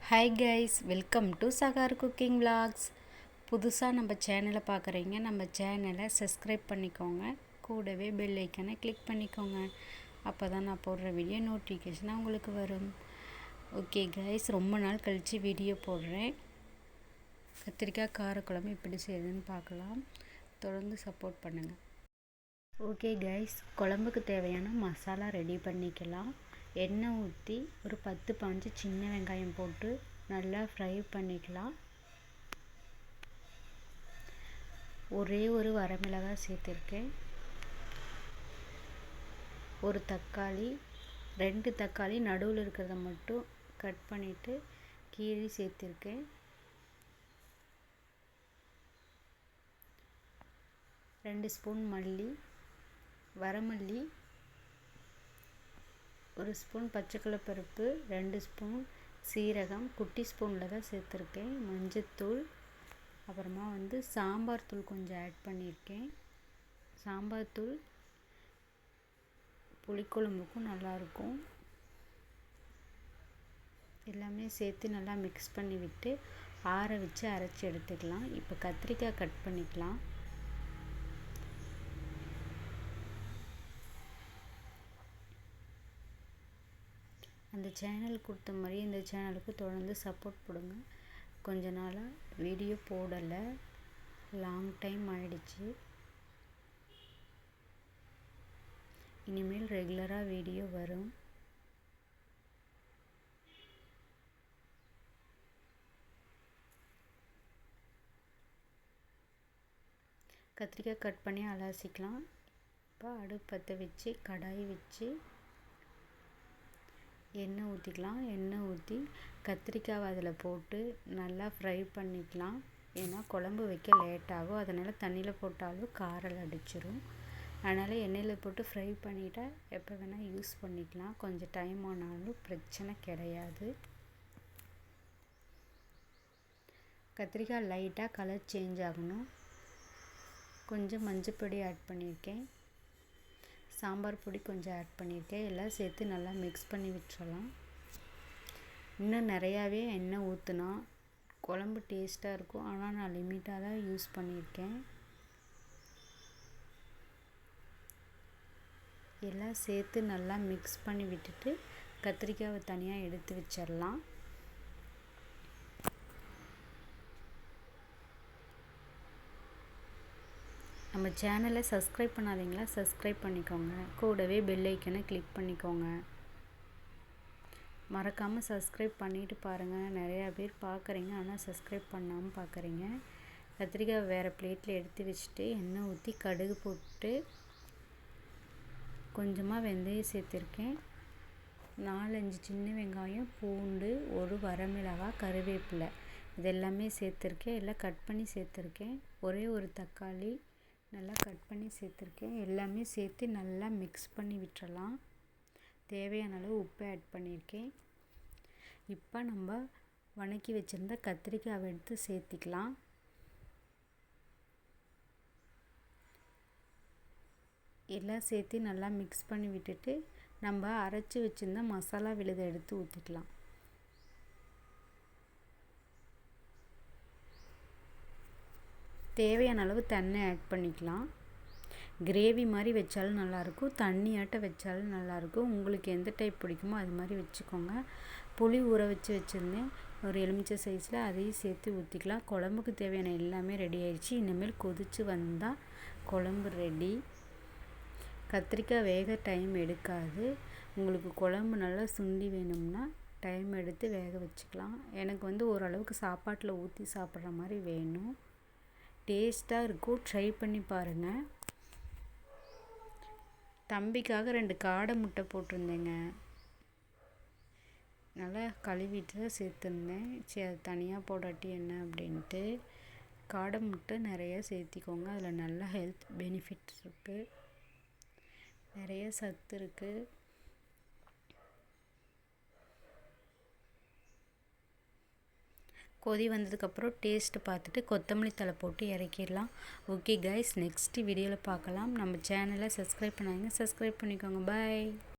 Hi guys, welcome to Sahar cooking vlogs. புதுசாக நம்ம சேனலை பார்க்குறீங்க, நம்ம சேனலை சப்ஸ்கிரைப் பண்ணிக்கோங்க. கூடவே பெல் ஐக்கனை கிளிக் பண்ணிக்கோங்க. அப்போ தான் நான் போடுற வீடியோ நோட்டிஃபிகேஷனாக உங்களுக்கு வரும். ஓகே கைஸ், ரொம்ப நாள் கழித்து வீடியோ போடுறேன். கத்திரிக்காய் காரக்குழம்பு எப்படி செய்யுதுன்னு பார்க்கலாம். தொடர்ந்து சப்போர்ட் பண்ணுங்கள். ஓகே கைஸ், குழம்புக்கு தேவையான மசாலா ரெடி பண்ணிக்கலாம். எண்ணெய் ஊற்றி ஒரு 10-15 சின்ன வெங்காயம் போட்டு நல்லா ஃப்ரை பண்ணிக்கலாம். ஒரே ஒரு வரமிளகாய் சேர்த்துருக்கேன். ஒரு தக்காளி, 2 தக்காளி நடுவில் இருக்கிறத மட்டும் கட் பண்ணிவிட்டு கீறி சேர்த்துருக்கேன். 2 ஸ்பூன் மல்லி, வரமல்லி, 1 ஸ்பூன் பச்சைக்கடலைப்பருப்பு, 2 ஸ்பூன் சீரகம், குட்டி ஸ்பூனில் தான் சேர்த்துருக்கேன். மஞ்சத்தூள், அப்புறமா சாம்பார் தூள் கொஞ்சம் ஆட் பண்ணியிருக்கேன். சாம்பார் தூள் புளிக்குழம்புக்கும் நல்லாயிருக்கும். எல்லாமே சேர்த்து நல்லா மிக்ஸ் பண்ணி விட்டு ஆற வச்சு அரைச்சி எடுத்துக்கலாம். இப்போ கத்திரிக்காய் கட் பண்ணிக்கலாம். அந்த சேனல் கொடுத்த மாதிரி இந்த சேனலுக்கு தொடர்ந்து சப்போர்ட் கொடுங்க. கொஞ்ச நாளாக வீடியோ போடலை, லாங் டைம் ஆயிடுச்சு. இனிமேல் ரெகுலராக வீடியோ வரும். கத்திரிக்காய் கட் பண்ணி அலசிக்கலாம். இப்போ அடுப்பு பற்ற வச்சு கடாய் வச்சு எண்ணெய் ஊற்றிக்கலாம். எண்ணெய் ஊற்றி கத்திரிக்காய் அதில் போட்டு நல்லா ஃப்ரை பண்ணிக்கலாம். ஏன்னா குழம்பு வைக்க லேட் ஆகும், அதனால் தண்ணியில் போட்டாலும் காரம் அடிச்சிடும். அதனால் எண்ணெயில் போட்டு ஃப்ரை பண்ணிவிட்டால் எப்போ வேணால் யூஸ் பண்ணிக்கலாம். கொஞ்சம் டைம் ஆனாலும் பிரச்சனை கிடையாது. கத்திரிக்காய் லைட்டாக கலர் சேஞ்ச் ஆகணும். கொஞ்சம் மஞ்சப்பொடி ஆட் பண்ணியிருக்கேன். சாம்பார் பொடி கொஞ்சம் ஆட் பண்ணியிருக்கேன். எல்லாம் சேர்த்து நல்லா மிக்ஸ் பண்ணி விட்டுறலாம். இன்னும் நிறையாவே எண்ணெய் ஊற்றினா குழம்பு டேஸ்ட்டாக இருக்கும். ஆனால் நான் லிமிட்டாக தான் யூஸ் பண்ணியிருக்கேன். எல்லாம் சேர்த்து நல்லா மிக்ஸ் பண்ணி விட்டுட்டு கத்திரிக்காவை தனியாக எடுத்து வச்சிடலாம். நம்ம சேனலை சப்ஸ்கிரைப் பண்ணாதீங்களா, சப்ஸ்கிரைப் பண்ணிக்கோங்க. கூடவே பெல் ஐக்கனை கிளிக் பண்ணிக்கோங்க. மறக்காமல் சப்ஸ்கிரைப் பண்ணிவிட்டு பாருங்கள். நிறையா பேர் பார்க்குறீங்க, ஆனால் சப்ஸ்கிரைப் பண்ணாமல் பார்க்குறீங்க. கத்திரிக்காய் வேறு பிளேட்டில் எடுத்து வச்சுட்டு எண்ணெய் ஊற்றி கடுகு போட்டு கொஞ்சமாக வெந்தயம் சேர்த்துருக்கேன். 4-5 சின்ன வெங்காயம், பூண்டு, ஒரு வரமிளகாய், கருவேப்பிலை இதெல்லாமே சேர்த்துருக்கேன். எல்லாம் கட் பண்ணி சேர்த்துருக்கேன். ஒரே ஒரு தக்காளி நல்லா கட் பண்ணி சேர்த்துருக்கேன். எல்லாமே சேர்த்து நல்லா மிக்ஸ் பண்ணி விட்டுறலாம். தேவையான அளவு உப்பு ஆட் பண்ணியிருக்கேன். இப்போ நம்ம வதக்கி வச்சுருந்த கத்திரிக்காவை எடுத்து சேர்த்திக்கலாம். எல்லாம் சேர்த்து நல்லா மிக்ஸ் பண்ணி விட்டுட்டு நம்ம அரைச்சி வச்சுருந்த மசாலா விழுதை எடுத்து ஊற்றிக்கலாம். தேவையான அளவு தண்ணி ஆட் பண்ணிக்கலாம். கிரேவி மாதிரி வச்சாலும் நல்லாயிருக்கும், தண்ணியாட்ட வச்சாலும் நல்லாயிருக்கும். உங்களுக்கு எந்த டைப் பிடிக்குமோ அது மாதிரி வச்சுக்கோங்க. புளி ஊற வச்சு வச்சுருந்தேன், ஒரு எலுமிச்சை சைஸில், அதையும் சேர்த்து ஊற்றிக்கலாம். குழம்புக்கு தேவையான எல்லாமே ரெடி ஆயிடுச்சு. இனிமேல் கொதித்து வந்தால் குழம்பு ரெடி. கத்திரிக்காய் வேக டைம் எடுக்காது. உங்களுக்கு குழம்பு நல்லா சுண்டி வேணும்னா டைம் எடுத்து வேக வச்சுக்கலாம். எனக்கு ஓரளவுக்கு சாப்பாட்டில் ஊற்றி சாப்பிட்ற மாதிரி வேணும். டேஸ்ட்டாக இருக்கும், ட்ரை பண்ணி பாருங்கள். தம்பிக்காக 2 காடை முட்டை போட்டிருந்தேங்க. நல்லா கழுவிட்டு தான் சேர்த்துருந்தேன். சரி, அது தனியாக போடாட்டி என்ன அப்படின்ட்டு. காடை முட்டை நிறையா சேர்த்திக்கோங்க. அதில் நல்ல ஹெல்த் பெனிஃபிட்ஸ் இருக்குது, நிறைய சத்து இருக்குது. கொதி வந்ததுக்கப்புறம் டேஸ்ட்டு பார்த்துட்டு கொத்தமல்லி தழை போட்டு இறக்கிடலாம். ஓகே கைஸ், நெக்ஸ்ட் வீடியோவில் பார்க்கலாம். நம்ம சேனலை சப்ஸ்கிரைப் பண்ணாதீங்க, சப்ஸ்கிரைப் பண்ணிக்கோங்க. பாய்.